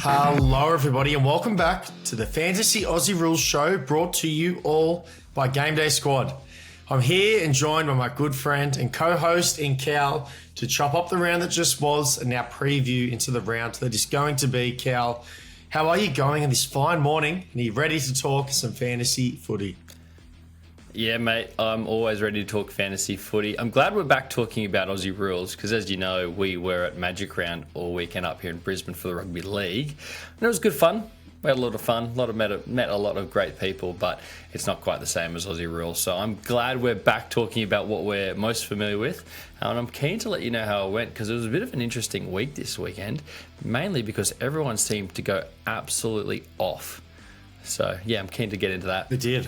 Hello, everybody, and welcome back to the Fantasy Aussie Rules Show, brought to you all by GameDay Squad. I'm here and joined by my good friend and co-host in Cal to chop up the round that just was and now preview into the round that is going to be. Cal, how are you going in this fine morning? And are you ready to talk some fantasy footy? Yeah, mate, I'm always ready to talk fantasy footy. I'm glad we're back talking about Aussie rules because, as you know, we were at Magic Round all weekend up here in Brisbane for the Rugby League. And it was good fun. We had a lot of fun, met a lot of great people, but it's not quite the same as Aussie rules. So I'm glad we're back talking about what we're most familiar with. And I'm keen to let you know how it went because it was a bit of an interesting week this weekend, mainly because everyone seemed to go absolutely off. So, yeah, I'm keen to get into that. They did.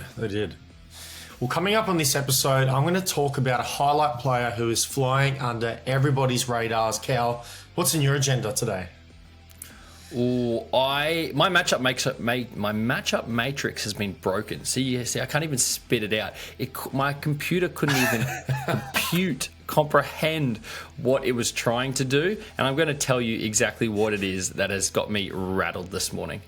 Well, coming up on this episode, I'm going to talk about a highlight player who is flying under everybody's radars. Cal, what's in your agenda today? My matchup matrix has been broken. See, I can't even spit it out. My computer couldn't even comprehend what it was trying to do, and I'm going to tell you exactly what it is that has got me rattled this morning.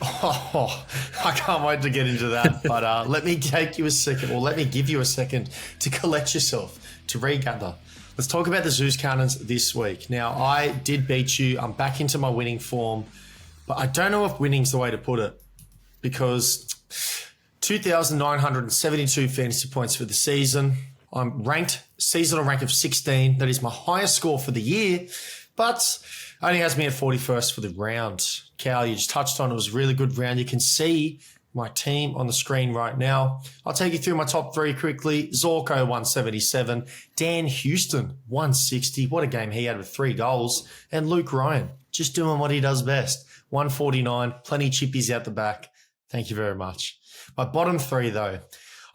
Oh, I can't wait to get into that. But let me give you a second to collect yourself, to regather. Let's talk about the Zeus Cannons this week. Now, I did beat you. I'm back into my winning form, but I don't know if winning's the way to put it because 2,972 fantasy points for the season. I'm ranked seasonal rank of 16. That is my highest score for the year, but only has me at 41st for the round. Cal, you just touched on it. Was a really good round. You can see my team on the screen right now. I'll take you through my top three quickly. Zorko, 177. Dan Houston, 160. What a game he had with 3 goals. And Luke Gryan, just doing what he does best. 149. Plenty chippies out the back. Thank you very much. My bottom three, though.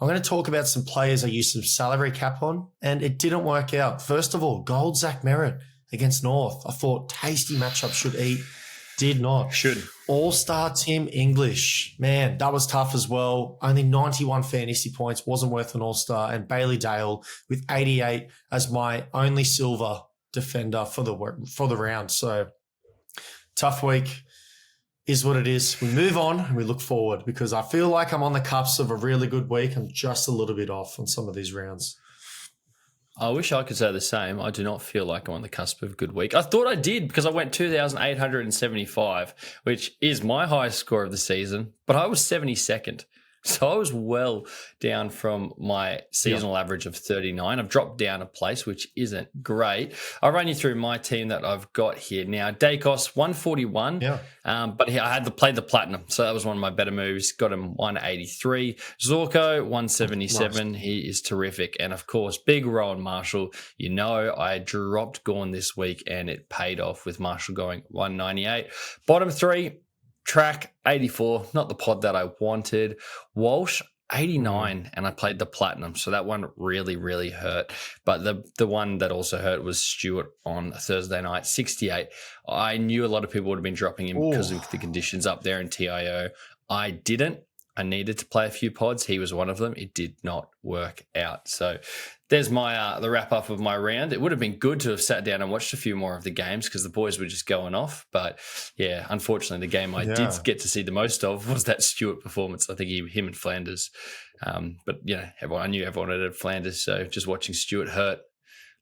I'm going to talk about some players I used some salary cap on, and it didn't work out. First of all, Gold Zach Merritt against North. I thought tasty matchup should eat. Did not. Should. All-star Tim English. Man, that was tough as well. Only 91 fantasy points. Wasn't worth an all-star. And Bailey Dale with 88 as my only silver defender for the round. So tough week is what it is. We move on and we look forward because I feel like I'm on the cusp of a really good week. I'm just a little bit off on some of these rounds. I wish I could say the same. I do not feel like I'm on the cusp of a good week. I thought I did because I went 2,875, which is my highest score of the season, but I was 72nd. So I was well down from my seasonal average of 39. I've dropped down a place, which isn't great. I'll run you through my team that I've got here. Now, Dacos, 141, but I had played the platinum, so that was one of my better moves. Got him 183. Zorko, 177. Nice. He is terrific. And, of course, big Rowan Marshall. You know I dropped Gorn this week, and it paid off with Marshall going 198. Bottom three. Track 84, not the pod that I wanted. Walsh 89, and I played the platinum, so that one really, really hurt. But the one that also hurt was Stewart on Thursday night, 68. I knew a lot of people would have been dropping him because of the conditions up there in TIO. I didn't. I needed to play a few pods. He was one of them. It did not work out. So there's my the wrap up of my round. It would have been good to have sat down and watched a few more of the games because the boys were just going off. But yeah, unfortunately, the game I did get to see the most of was that Stewart performance. I think him and Flanders. But you know, I knew everyone had Flanders, so just watching Stewart hurt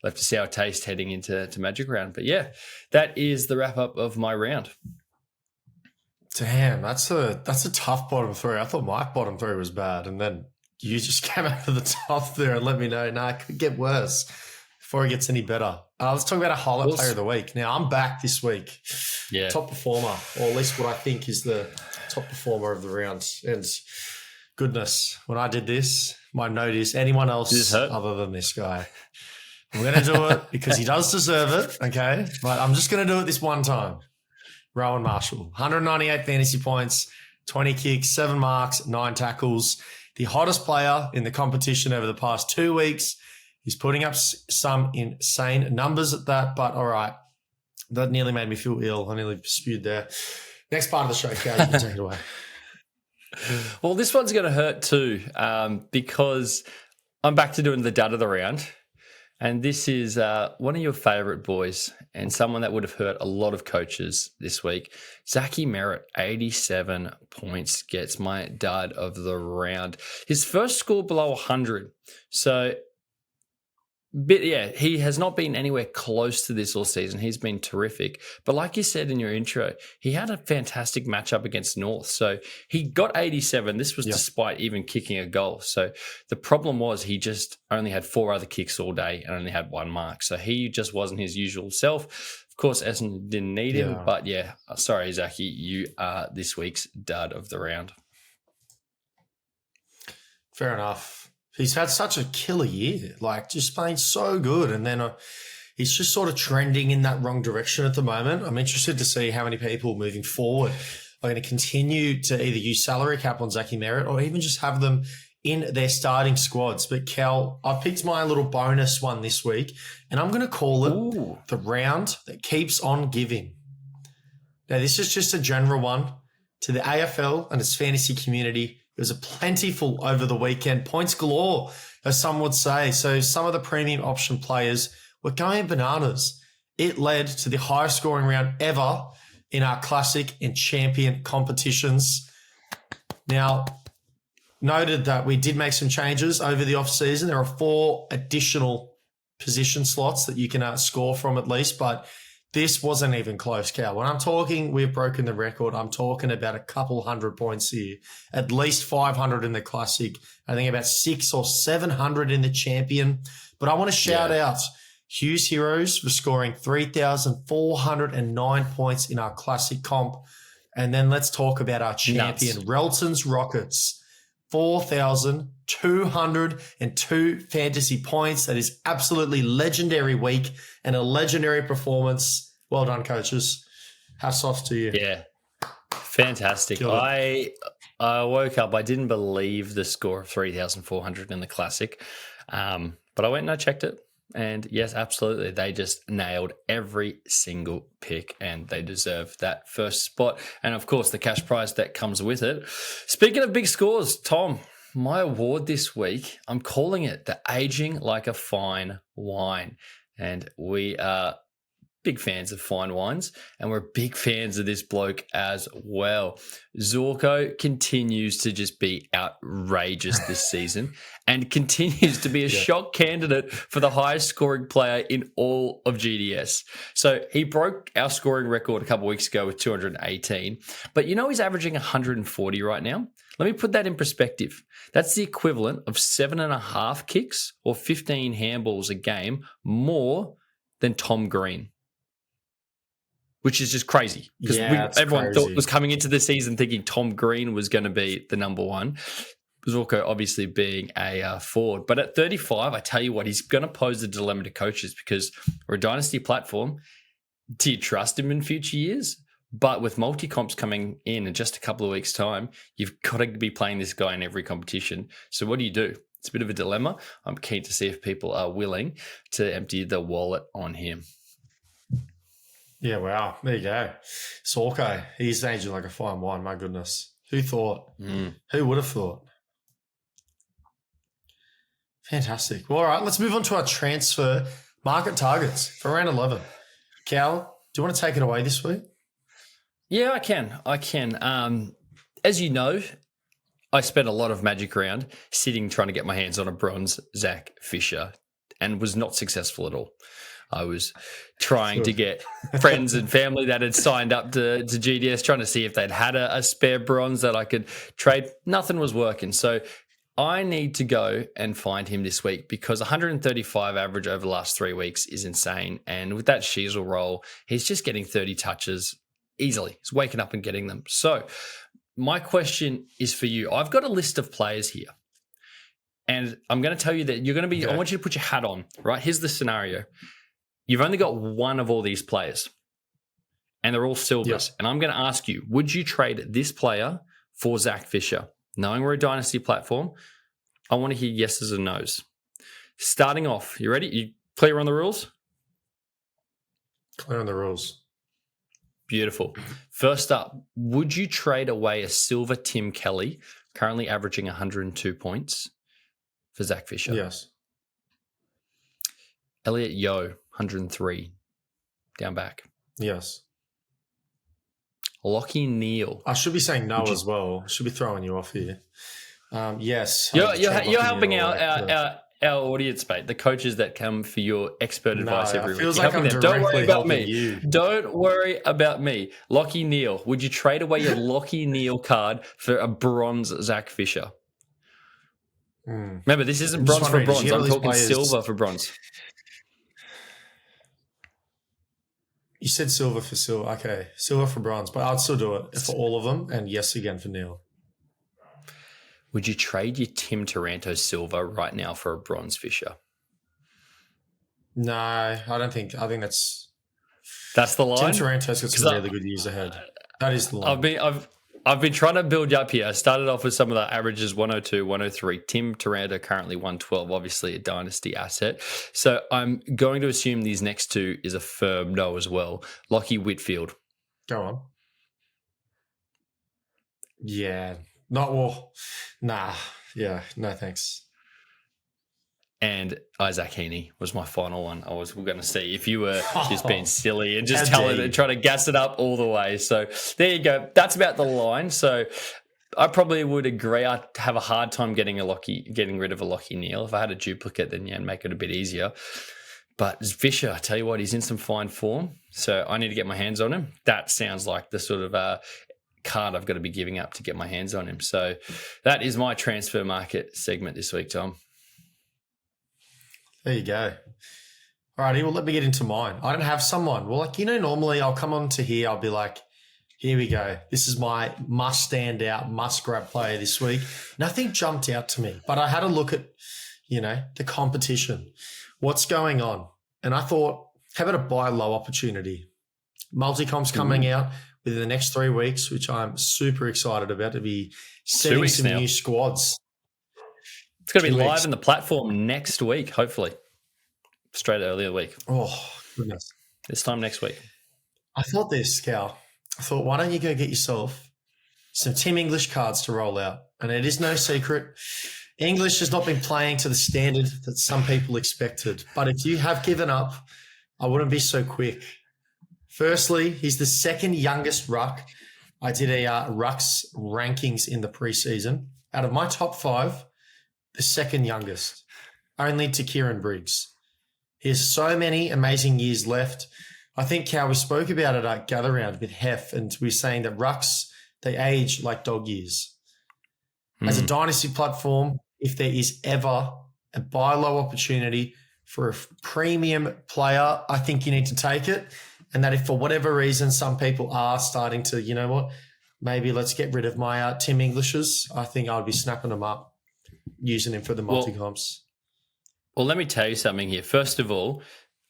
left a sour taste heading into Magic Round. But yeah, that is the wrap up of my round. Damn, that's a tough bottom three. I thought my bottom three was bad, and then you just came over the top there and let me know. No, it could get worse before it gets any better. Let's talk about a highlight player of the week. Now, I'm back this week. Yeah. Top performer, or at least what I think is the top performer of the round. And goodness, when I did this, my note is anyone else other than this guy. I'm going to do it because he does deserve it, okay? But I'm just going to do it this one time. Rowan Marshall, 198 fantasy points, 20 kicks, 7 marks, 9 tackles. The hottest player in the competition over the past 2 weeks. He's putting up some insane numbers at that, but all right. That nearly made me feel ill. I nearly spewed there. Next part of the show, Cal, you can take it away. Well, this one's going to hurt too because I'm back to doing the dud of the round. And this is one of your favourite boys and someone that would have hurt a lot of coaches this week. Zachy Merritt, 87 points, gets my dud of the round. His first score below 100. So, he has not been anywhere close to this all season. He's been terrific. But like you said in your intro, he had a fantastic matchup against North. So he got 87. This was despite even kicking a goal. So the problem was he just only had 4 other kicks all day and only had 1 mark. So he just wasn't his usual self. Of course, Essendon didn't need him. But sorry, Zachy, you are this week's dud of the round. Fair enough. He's had such a killer year, just playing so good. And then he's just sort of trending in that wrong direction at the moment. I'm interested to see how many people moving forward are going to continue to either use salary cap on Zachy Merritt or even just have them in their starting squads. But Cal, I picked my little bonus one this week, and I'm going to call it the round that keeps on giving. Now, this is just a general one to the AFL and its fantasy community. It was a plentiful over the weekend. Points galore, as some would say. So some of the premium option players were going bananas. It led to the highest scoring round ever in our classic and champion competitions. Now, noted that we did make some changes over the off-season. There are 4 additional position slots that you can score from at least, but this wasn't even close, Cal. When I'm talking we've broken the record, I'm talking about a couple hundred points here. At least 500 in the Classic. I think about 600 or 700 in the Champion. But I want to shout out Hughes Heroes for scoring 3,409 points in our Classic comp. And then let's talk about our Champion, Relton's Rockets. 4,202 fantasy points. That is absolutely legendary week and a legendary performance. Well done, coaches. Hats off to you. Yeah, fantastic. I woke up. I didn't believe the score of 3,400 in the Classic, but I went and I checked it. And yes, absolutely. They just nailed every single pick and they deserve that first spot. And of course, the cash prize that comes with it. Speaking of big scores, Tom, my award this week, I'm calling it the Aging Like a Fine Wine. And we are big fans of fine wines and we're big fans of this bloke as well. Zorko continues to just be outrageous this season and continues to be a shock candidate for the highest scoring player in all of GDS. So he broke our scoring record a couple of weeks ago with 218, but he's averaging 140 right now. Let me put that in perspective. That's the equivalent of 7.5 kicks or 15 handballs a game more than Tom Green, which is just crazy because everyone thought was coming into the season thinking Tom Green was going to be the number one. Zorko obviously being a forward. But at 35, I tell you what, he's going to pose a dilemma to coaches because we're a dynasty platform. Do you trust him in future years? But with multi-comps coming in just a couple of weeks' time, you've got to be playing this guy in every competition. So what do you do? It's a bit of a dilemma. I'm keen to see if people are willing to empty the wallet on him. Yeah, wow. There you go. Zorko, he's aging like a fine wine. My goodness. Who thought? Who would have thought? Fantastic. Well, all right, let's move on to our transfer market targets for round 11. Cal, do you want to take it away this week? Yeah, I can. As you know, I spent a lot of Magic Round sitting trying to get my hands on a bronze Zach Fisher and was not successful at all. I was trying to get friends and family that had signed up to GDS, trying to see if they'd had a spare bronze that I could trade. Nothing was working. So I need to go and find him this week because 135 average over the last 3 weeks is insane. And with that Sheasel role, he's just getting 30 touches easily. He's waking up and getting them. So my question is for you. I've got a list of players here. And I'm going to tell you that you're going to be, I want you to put your hat on, right? Here's the scenario. You've only got one of all these players and they're all silvers. Yep. And I'm going to ask you, would you trade this player for Zach Fisher? Knowing we're a dynasty platform, I want to hear yeses and nos. Starting off, you ready? You clear on the rules? Clear on the rules. Beautiful. First up, would you trade away a silver Tim Kelly, currently averaging 102 points, for Zach Fisher? Yes. Elliot Yo, 103, down back. Yes. Lockie Neal. I should be saying no as well. I should be throwing you off here. Yes. You're helping our audience, mate. The coaches that come for your expert advice every week. Feels like I'm Don't worry about helping me. you. Don't worry about me. Lockie Neal. Would you trade away your Lockie Neal card for a bronze Zach Fisher? Remember, this isn't bronze for bronze. I'm talking silver for bronze. You said silver for silver. Okay, silver for bronze, but I'd still do it for all of them. And yes again for Neil. Would you trade your Tim Taranto silver right now for a bronze Fisher? No, I don't think. I think that's the line. Tim Taranto's got some really good years ahead. That is the line. I've been trying to build you up here. I started off with some of the averages 102, 103. Tim Taranto currently 112, obviously a dynasty asset. So I'm going to assume these next two is a firm no as well. Lockie Whitfield. Go on. Yeah. Not well. Nah. Yeah. No thanks. And Isaac Heaney was my final one. We're going to see if you were just being silly and just trying to gas it up all the way. So there you go. That's about the line. So I probably would agree. I'd have a hard time getting rid of a Lockie Neal. If I had a duplicate, then yeah, make it a bit easier. But Fisher, I tell you what, he's in some fine form. So I need to get my hands on him. That sounds like the sort of card I've got to be giving up to get my hands on him. So that is my transfer market segment this week, Tom. There you go. All righty, well, let me get into mine. I don't have someone. Well, normally I'll come on to here, I'll be like, here we go. This is my must stand out, must grab player this week. Nothing jumped out to me, but I had a look at, the competition, what's going on. And I thought, how about a buy low opportunity? Multicomp's coming out within the next 3 weeks, which I'm super excited about to be setting some new squads. It's going to be live in the platform next week, hopefully. Straight earlier week. Oh, goodness. This time next week. I thought this, Cal. I thought, why don't you go get yourself some Team English cards to roll out? And it is no secret, English has not been playing to the standard that some people expected. But if you have given up, I wouldn't be so quick. Firstly, he's the second youngest ruck. I did a rucks rankings in the preseason. Out of my top 5, the second youngest, only to Kieran Briggs. He has so many amazing years left. I think, Cal, we spoke about it at Gather Round with Hef, and we were saying that rucks, they age like dog years. As a dynasty platform, if there is ever a buy low opportunity for a premium player, I think you need to take it. And that if for whatever reason some people are starting to, maybe let's get rid of my Tim Englishes, I think I'd be snapping them up, using him for the multi-comps. Well, let me tell you something here. First of all,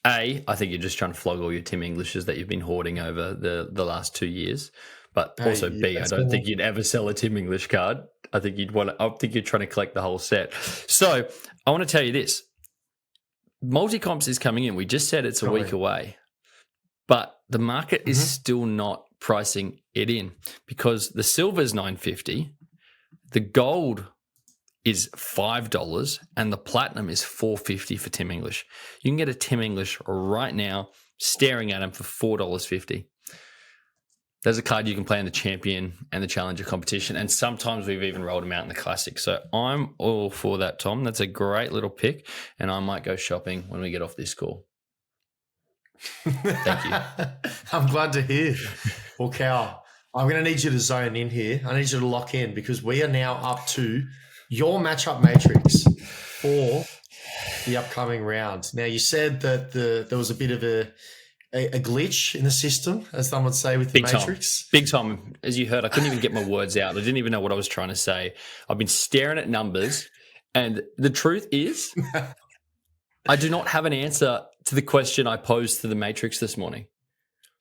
I think you're just trying to flog all your Tim Englishes that you've been hoarding over the last 2 years. But also, B, I don't think you'd ever sell a Tim English card. I think you're trying to collect the whole set. So I want to tell you this. Multi-comps is coming in. We just said it's a week away. But the market is still not pricing it in because the silver is $9.50, the gold is $5, and the platinum is $4.50 for Tim English. You can get a Tim English right now, staring at him for $4.50. There's a card you can play in the champion and the challenger competition, and sometimes we've even rolled them out in the classic. So I'm all for that, Tom. That's a great little pick, and I might go shopping when we get off this call. Thank you. I'm glad to hear. Well, Cal, I'm going to need you to zone in here. I need you to lock in because we are now up to your matchup matrix for the upcoming round. Now, you said that there was a bit of a glitch in the system, as some would say, with the matrix. Big time. As you heard, I couldn't even get my words out. I didn't even know what I was trying to say. I've been staring at numbers, and the truth is I do not have an answer to the question I posed to the matrix this morning.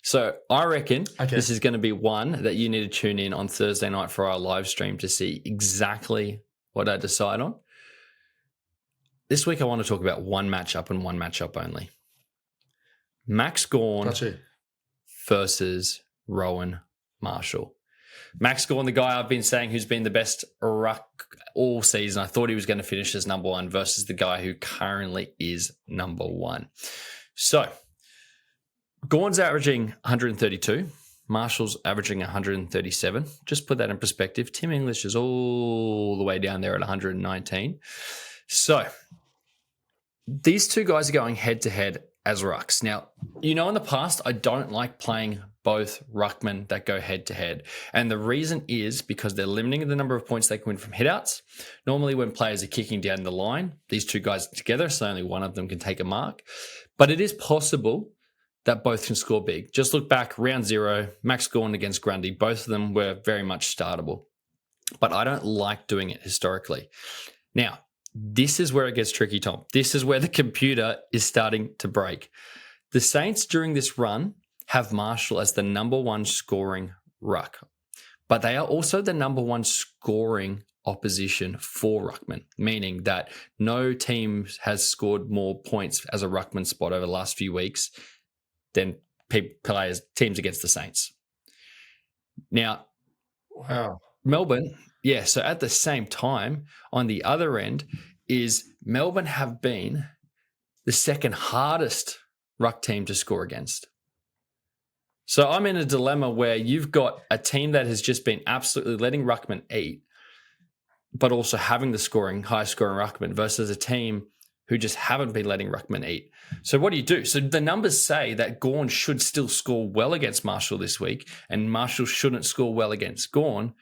So I reckon this is going to be one that you need to tune in on Thursday night for our live stream to see exactly what I decide on. This week I want to talk about one matchup and one matchup only. Max Gawn versus Rowan Marshall. Max Gorn, the guy I've been saying who's been the best ruck all season, I thought he was going to finish as number one versus the guy who currently is number one. So, Gorn's averaging 132. Marshall's averaging 137. Just put that in perspective. Tim English is all the way down there at 119. So, these two guys are going head-to-head as rucks. Now, in the past, I don't like playing both ruckmen that go head-to-head. And the reason is because they're limiting the number of points they can win from hitouts. Normally, when players are kicking down the line, these two guys together, so only one of them can take a mark. But it is possible that both can score big. Just look back, round 0, Max Gorn against Grundy. Both of them were very much startable. But I don't like doing it historically. Now, this is where it gets tricky, Tom. This is where the computer is starting to break. The Saints during this run have Marshall as the number one scoring ruck, but they are also the number one scoring opposition for ruckman, meaning that no team has scored more points as a ruckman spot over the last few weeks than teams against the Saints. Now, wow. Melbourne, yeah, so at the same time, on the other end, is Melbourne have been the second hardest ruck team to score against. So I'm in a dilemma where you've got a team that has just been absolutely letting ruckman eat, but also having the high scoring ruckman versus a team who just haven't been letting ruckman eat. So what do you do? So the numbers say that Gorn should still score well against Marshall this week, and Marshall shouldn't score well against Gorn.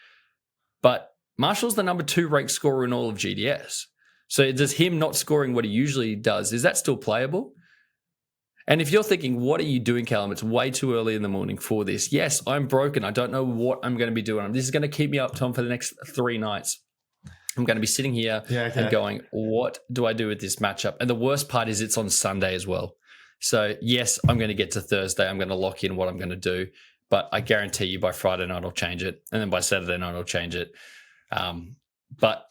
But Marshall's the number 2 ranked scorer in all of GDS. So does him not scoring what he usually does, is that still playable? And if you're thinking, what are you doing, Callum? It's way too early in the morning for this. Yes, I'm broken. I don't know what I'm going to be doing. This is going to keep me up, Tom, for the next 3 nights. I'm going to be sitting here and going, what do I do with this matchup? And the worst part is it's on Sunday as well. So yes, I'm going to get to Thursday. I'm going to lock in what I'm going to do. But I guarantee you by Friday night I'll change it. And then by Saturday night I'll change it. But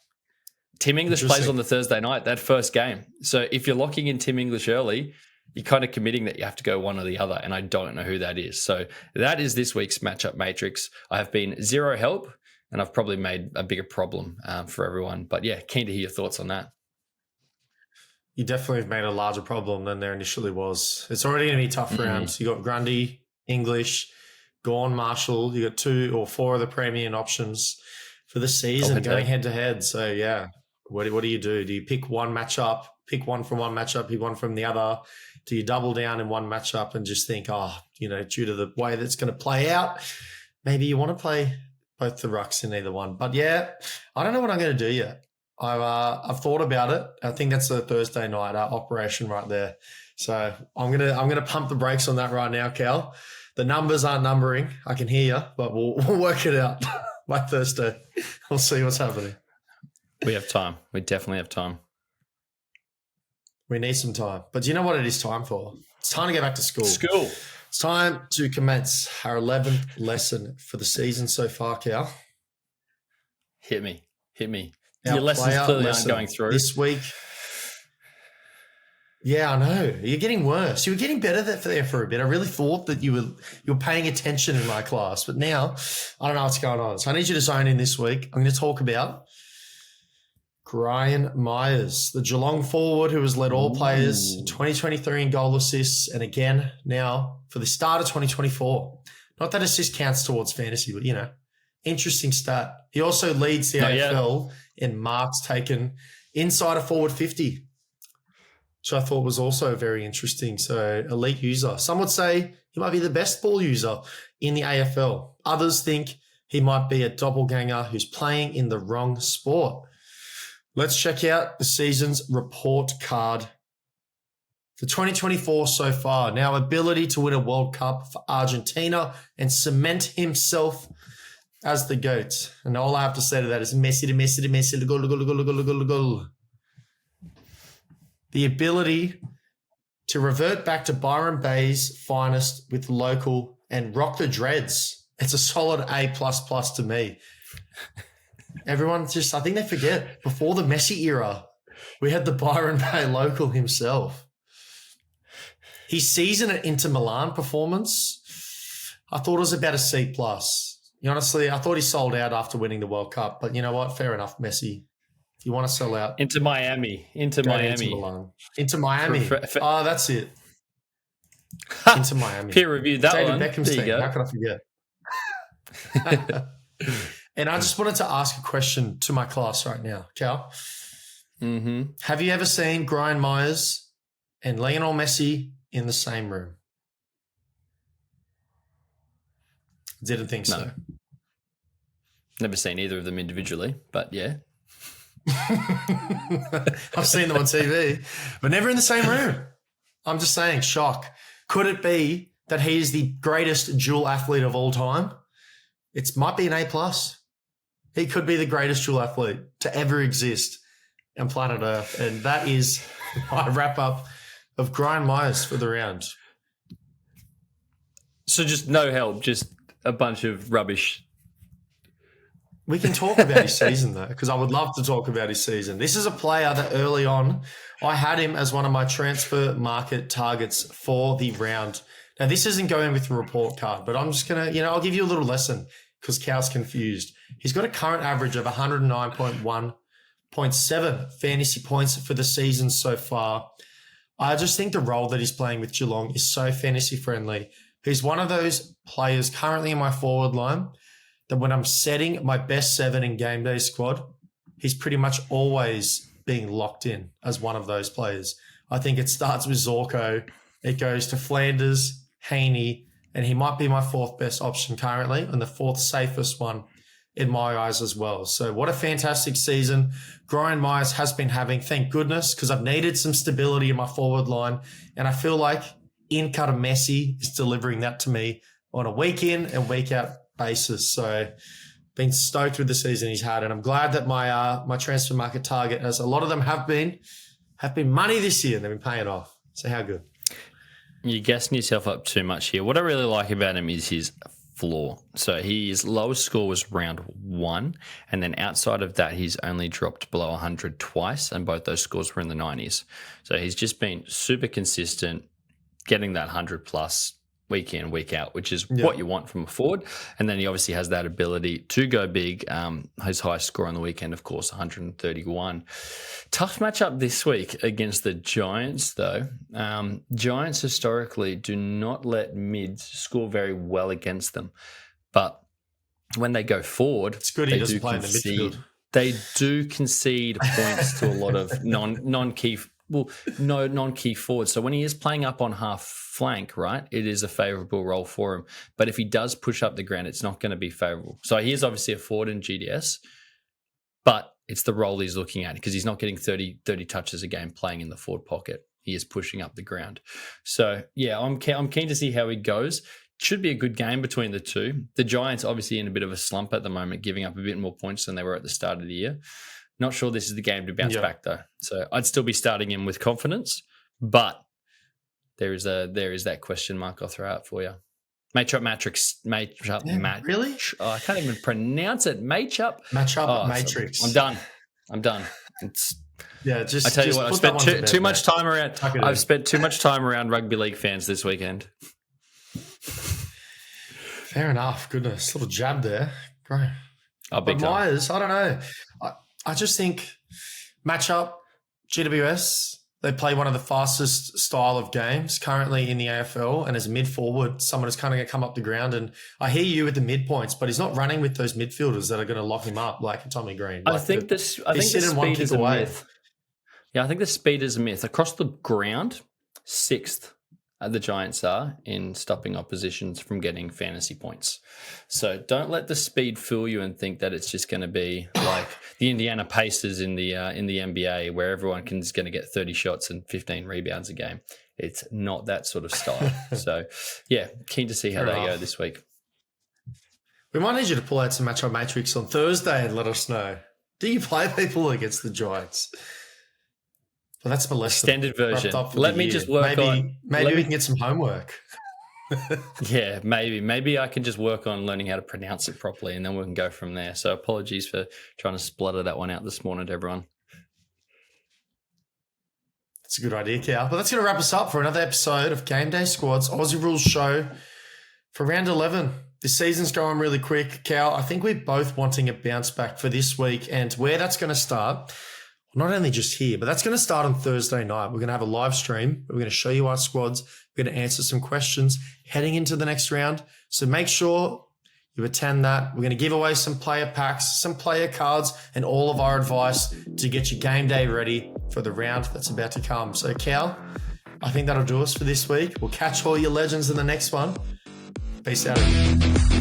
Tim English plays on the Thursday night, that first game. So if you're locking in Tim English early, you're kind of committing that you have to go one or the other. And I don't know who that is. So that is this week's matchup matrix. I have been zero help and I've probably made a bigger problem for everyone. But yeah, keen to hear your thoughts on that. You definitely have made a larger problem than there initially was. It's already going to be tough rounds. You got Grundy, English, Gorn, Marshall. You got 2 or 4 of the premium options for the season going head to head. So yeah, what do you do? Do you pick one matchup, pick one from one matchup, pick one from the other? Do you double down in one matchup and just think, due to the way that's going to play out, maybe you want to play both the rucks in either one? But yeah, I don't know what I'm going to do yet. I've thought about it. I think that's a Thursday night operation right there. So I'm gonna pump the brakes on that right now, Cal. The numbers aren't numbering. I can hear you, but we'll work it out by Thursday. We'll see what's happening. We have time. We definitely have time. We need some time. But do you know what it is time for? It's time to get back to school. It's time to commence our 11th lesson for the season so far, Cal. Hit me. Your lessons clearly aren't going through. This week. Yeah, I know. You're getting worse. You were getting better there for a bit. I really thought that you were paying attention in my class, but now I don't know what's going on. So I need you to zone in this week. I'm going to talk about Gryan Miers, the Geelong forward who has led all players in 2023 in goal assists, and again now for the start of 2024. Not that assist counts towards fantasy, but interesting stat. He also leads the AFL in marks taken inside a forward 50, which I thought was also very interesting. So elite user. Some would say he might be the best ball user in the AFL. Others think he might be a doppelganger who's playing in the wrong sport. Let's check out the season's report card for 2024 so far. Now, ability to win a World Cup for Argentina and cement himself as the GOAT. And all I have to say to that is Messi to Messi to Messi to goal. The ability to revert back to Byron Bay's finest with local and rock the dreads. It's a solid A++ to me. Everyone I think they forget, before the Messi era, we had the Byron Bay local himself. His season at Inter Milan performance, I thought it was about a C+. Honestly, I thought he sold out after winning the World Cup, but you know what? Fair enough, Messi. If you want to sell out, Into Miami. Into go to Miami. Inter Milan. Into Miami. Oh, that's it. Into Miami. Peer reviewed that David one. Beckham's There you team. go. How could I forget? And I just wanted to ask a question to my class right now, Cal. Mm-hmm. Have you ever seen Gryan Miers and Lionel Messi in the same room? Didn't think so. No. Never seen either of them individually, but yeah. I've seen them on TV, but never in the same room. I'm just saying, shock. Could it be that he is the greatest dual athlete of all time? It might be an A+. He could be the greatest dual athlete to ever exist on planet Earth. And that is my wrap-up of Gryan Miers for the round. So just no help, just a bunch of rubbish. We can talk about his season, though, because I would love to talk about his season. This is a player that early on, I had him as one of my transfer market targets for the round. Now, this isn't going with the report card, but I'm just going to, I'll give you a little lesson because Cal's confused. He's got a current average of 109.1.7 fantasy points for the season so far. I just think the role that he's playing with Geelong is so fantasy friendly. He's one of those players currently in my forward line that when I'm setting my best 7 in GameDay Squad, he's pretty much always being locked in as one of those players. I think it starts with Zorko. It goes to Flanders, Haney, and he might be my 4th best option currently and the 4th safest one in my eyes as well. So what a fantastic season Gryan Miers has been having, thank goodness, because I've needed some stability in my forward line, and I feel like in-cut of Messi is delivering that to me on a week in and week out basis. So been stoked with the season he's had, and I'm glad that my transfer market target, as a lot of them have been money this year and they've been paying off. So how good. You're gassing yourself up too much here. What I really like about him is his floor. So his lowest score was round 1, and then outside of that, he's only dropped below 100 twice, and both those scores were in the 90s. So he's just been super consistent, getting that 100 plus week in, week out, which is what you want from a forward. And then he obviously has that ability to go big. His highest score on the weekend, of course, 131. Tough matchup this week against the Giants, though. Giants historically do not let mids score very well against them. But when they go forward, it's good he doesn't play in the midfield. They do concede points to a lot of non-key forwards. So when he is playing up on half flank, right, it is a favourable role for him. But if he does push up the ground, it's not going to be favourable. So he is obviously a forward in GDS, but it's the role he's looking at because he's not getting 30 touches a game playing in the forward pocket. He is pushing up the ground. So, yeah, I'm keen to see how he goes. Should be a good game between the two. The Giants obviously in a bit of a slump at the moment, giving up a bit more points than they were at the start of the year. Not sure this is the game to bounce back, though. So I'd still be starting him with confidence, but there is that question mark I'll throw out for you. Matchup matrix. Really? Oh, I can't even pronounce it. Matchup matrix. I'm done. It's I tell you what, I've spent too much time around. I've spent too much time around rugby league fans this weekend. Fair enough. Goodness, little jab there. Great. But Miers, I don't know. I just think matchup, GWS, they play one of the fastest style of games currently in the AFL, and as a mid-forward, someone is kind of going to come up the ground, and I hear you with the mid-points, but he's not running with those midfielders that are going to lock him up like Tommy Green. I think the speed is a myth. Yeah, I think the speed is a myth. Across the ground, 6th. The Giants are in stopping oppositions from getting fantasy points. So don't let the speed fool you and think that it's just going to be like the Indiana Pacers in the NBA where everyone is going to get 30 shots and 15 rebounds a game. It's not that sort of style. So, yeah, keen to see how they go this week. We might need you to pull out some matchup matrix on Thursday and let us know. Do you play people against the Giants? Well, that's my lesson. Extended version. Let me just work on... Maybe we can get some homework. Yeah, maybe. Maybe I can just work on learning how to pronounce it properly and then we can go from there. So apologies for trying to splutter that one out this morning to everyone. That's a good idea, Cal. But that's going to wrap us up for another episode of GameDay Squad's Aussie Rules Show for round 11. The season's going really quick. Cal, I think we're both wanting a bounce back for this week, and where that's going to start, not only just here, but that's going to start on Thursday night. We're going to have a live stream. We're going to show you our squads. We're going to answer some questions heading into the next round. So make sure you attend that. We're going to give away some player packs, some player cards, and all of our advice to get your game day ready for the round that's about to come. So, Cal, I think that'll do us for this week. We'll catch all your legends in the next one. Peace out.